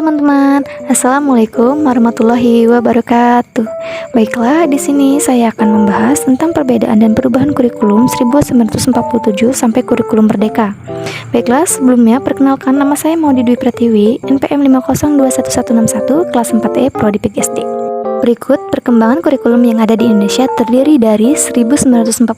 Halo teman-teman, Assalamualaikum warahmatullahi wabarakatuh. Baiklah, di sini saya akan membahas tentang perbedaan dan perubahan kurikulum 1947 sampai kurikulum merdeka. Baiklah, sebelumnya perkenalkan, nama saya Maudy Dwi Pratiwi, NPM 5021161, kelas 4E, Prodi PGSD. Berikut perkembangan kurikulum yang ada di Indonesia terdiri dari 1947,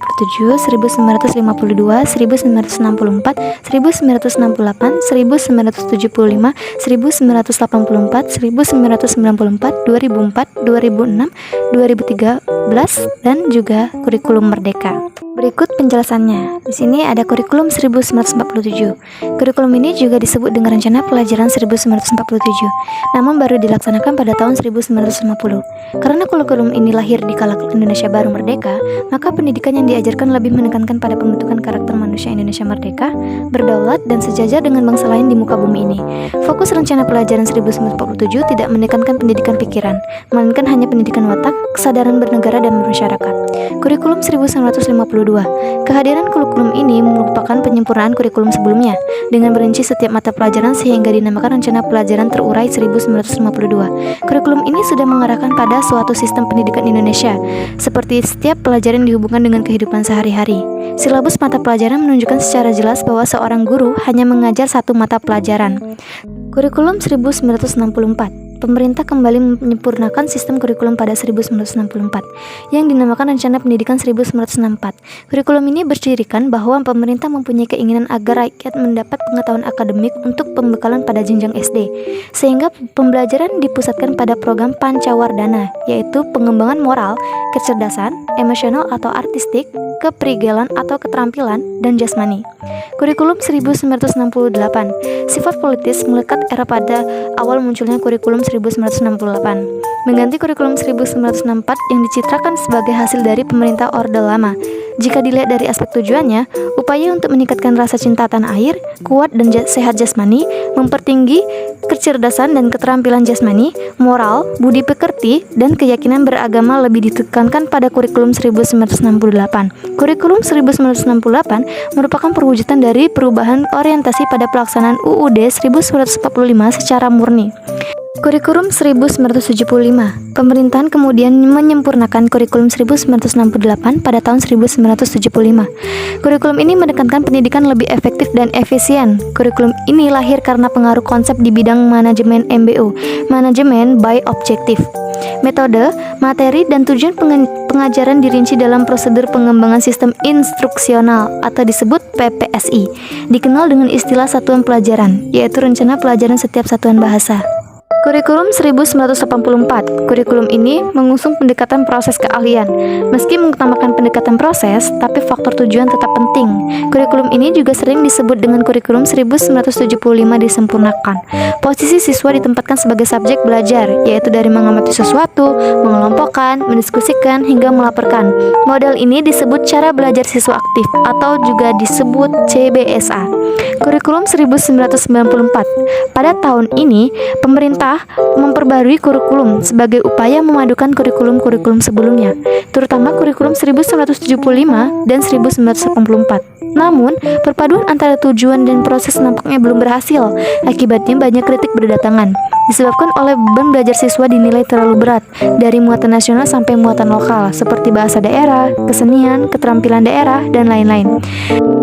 1952, 1964, 1968, 1975, 1984, 1994, 2004, 2006, 2013, dan juga kurikulum merdeka. Berikut penjelasannya. Di sini ada kurikulum 1947. Kurikulum ini juga disebut dengan rencana pelajaran 1947, namun baru dilaksanakan pada tahun 1950. Karena kurikulum ini lahir di kala Indonesia baru merdeka, maka pendidikan yang diajarkan lebih menekankan pada pembentukan karakter manusia Indonesia merdeka, berdaulat, dan sejajar dengan bangsa lain di muka bumi ini. Fokus rencana pelajaran 1947 tidak menekankan pendidikan pikiran, melainkan hanya pendidikan watak, kesadaran bernegara dan bermasyarakat. Kurikulum 1952. Kehadiran kurikulum ini merupakan penyempurnaan kurikulum sebelumnya dengan merinci setiap mata pelajaran sehingga dinamakan rencana pelajaran terurai 1952. Kurikulum ini sudah mengarahkan pada suatu sistem pendidikan Indonesia, seperti setiap pelajaran dihubungkan dengan kehidupan sehari-hari. Silabus mata pelajaran menunjukkan secara jelas bahwa seorang guru hanya mengajar satu mata pelajaran. Kurikulum 1964. Pemerintah kembali menyempurnakan sistem kurikulum pada 1964 yang dinamakan Rencana Pendidikan 1964. Kurikulum ini bercirikan bahwa pemerintah mempunyai keinginan agar rakyat mendapat pengetahuan akademik untuk pembekalan pada jenjang SD, sehingga pembelajaran dipusatkan pada program Pancawardhana, yaitu pengembangan moral, kecerdasan, emosional atau artistik, keprigelan atau keterampilan, dan jasmani. Kurikulum 1968. Sifat politis melekat era pada awal munculnya kurikulum 1968, mengganti kurikulum 1964 yang dicitrakan sebagai hasil dari pemerintah Orde Lama. Jika dilihat dari aspek tujuannya, upaya untuk meningkatkan rasa cinta tanah air, kuat dan sehat jasmani, mempertinggi kecerdasan dan keterampilan jasmani, moral, budi pekerti, dan keyakinan beragama lebih ditekankan pada kurikulum 1968. Kurikulum 1968 merupakan perwujudan dari perubahan orientasi pada pelaksanaan UUD 1945 secara murni. Kurikulum 1975. Pemerintahan kemudian menyempurnakan kurikulum 1968 pada tahun 1975. Kurikulum ini menekankan pendidikan lebih efektif dan efisien. Kurikulum ini lahir karena pengaruh konsep di bidang manajemen MBO, manajemen by objective. Metode, materi, dan tujuan pengajaran dirinci dalam prosedur pengembangan sistem instruksional atau disebut PPSI, dikenal dengan istilah satuan pelajaran, yaitu rencana pelajaran setiap satuan bahasa. Kurikulum 1984. Kurikulum ini mengusung pendekatan proses keahlian. Meski mengutamakan pendekatan proses, tapi faktor tujuan tetap penting. Kurikulum ini juga sering disebut dengan kurikulum 1975 disempurnakan. Posisi siswa ditempatkan sebagai subjek belajar, yaitu dari mengamati sesuatu, mengelompokkan, mendiskusikan, hingga melaporkan. Model ini disebut cara belajar siswa aktif atau juga disebut CBSA. Kurikulum 1994. Pada tahun ini, pemerintah memperbarui kurikulum sebagai upaya memadukan kurikulum-kurikulum sebelumnya, terutama kurikulum 1975 dan 1984. Namun, perpaduan antara tujuan dan proses nampaknya belum berhasil. Akibatnya banyak kritik berdatangan, disebabkan oleh beban belajar siswa dinilai terlalu berat, dari muatan nasional sampai muatan lokal, seperti bahasa daerah, kesenian, keterampilan daerah, dan lain-lain.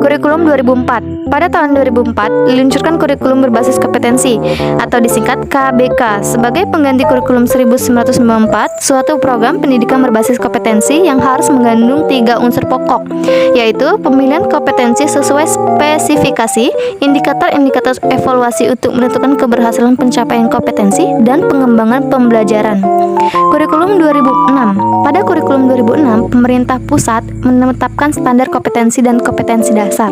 Kurikulum 2004. Pada tahun 2004, diluncurkan kurikulum berbasis kompetensi, atau disingkat KBK, sebagai pengganti kurikulum 1994, suatu program pendidikan berbasis kompetensi yang harus mengandung 3 unsur pokok, yaitu pemilihan kompetensi sesuai spesifikasi, indikator-indikator evaluasi untuk menentukan keberhasilan pencapaian kompetensi, dan pengembangan pembelajaran. Kurikulum 2006. Pada kurikulum 2006, pemerintah pusat menetapkan standar kompetensi dan kompetensi dasar.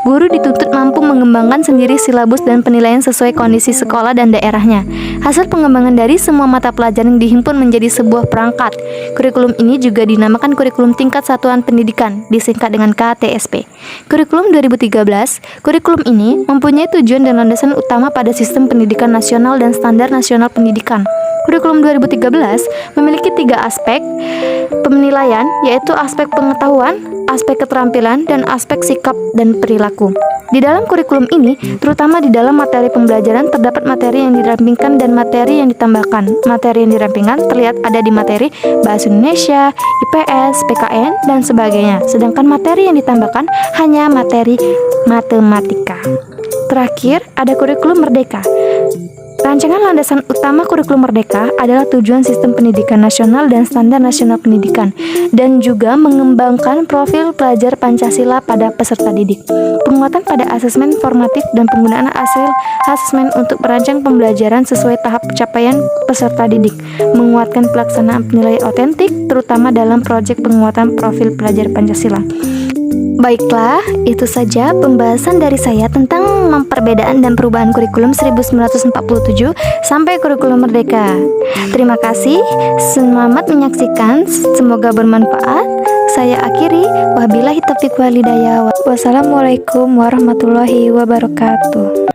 Guru dituntut mampu mengembangkan sendiri silabus dan penilaian sesuai kondisi sekolah dan daerahnya. Hasil pengembangan dari semua mata pelajaran dihimpun menjadi sebuah perangkat. Kurikulum ini juga dinamakan kurikulum tingkat satuan pendidikan, disingkat dengan KTSP. Kurikulum 2013. Kurikulum ini mempunyai tujuan dan landasan utama pada sistem pendidikan nasional dan standar Standar Nasional Pendidikan. Kurikulum 2013 memiliki 3 aspek penilaian, yaitu aspek pengetahuan, aspek keterampilan, dan aspek sikap dan perilaku. Di dalam kurikulum ini, terutama di dalam materi pembelajaran, terdapat materi yang dirampingkan dan materi yang ditambahkan. Materi yang dirampingkan terlihat ada di materi Bahasa Indonesia, IPS, PKN, dan sebagainya. Sedangkan materi yang ditambahkan hanya materi matematika. Terakhir, ada kurikulum merdeka. Rancangan landasan utama kurikulum merdeka adalah tujuan sistem pendidikan nasional dan standar nasional pendidikan, dan juga mengembangkan profil pelajar Pancasila pada peserta didik. Penguatan pada asesmen formatif dan penggunaan hasil asesmen untuk merancang pembelajaran sesuai tahap capaian peserta didik. Menguatkan pelaksanaan penilaian otentik, terutama dalam proyek penguatan profil pelajar Pancasila. Baiklah, itu saja pembahasan dari saya tentang perbedaan dan perubahan kurikulum 1947 sampai kurikulum merdeka. Terima kasih, selamat menyaksikan, semoga bermanfaat. Saya akhiri, wabillahi taufiq wal hidayah. Wassalamualaikum warahmatullahi wabarakatuh.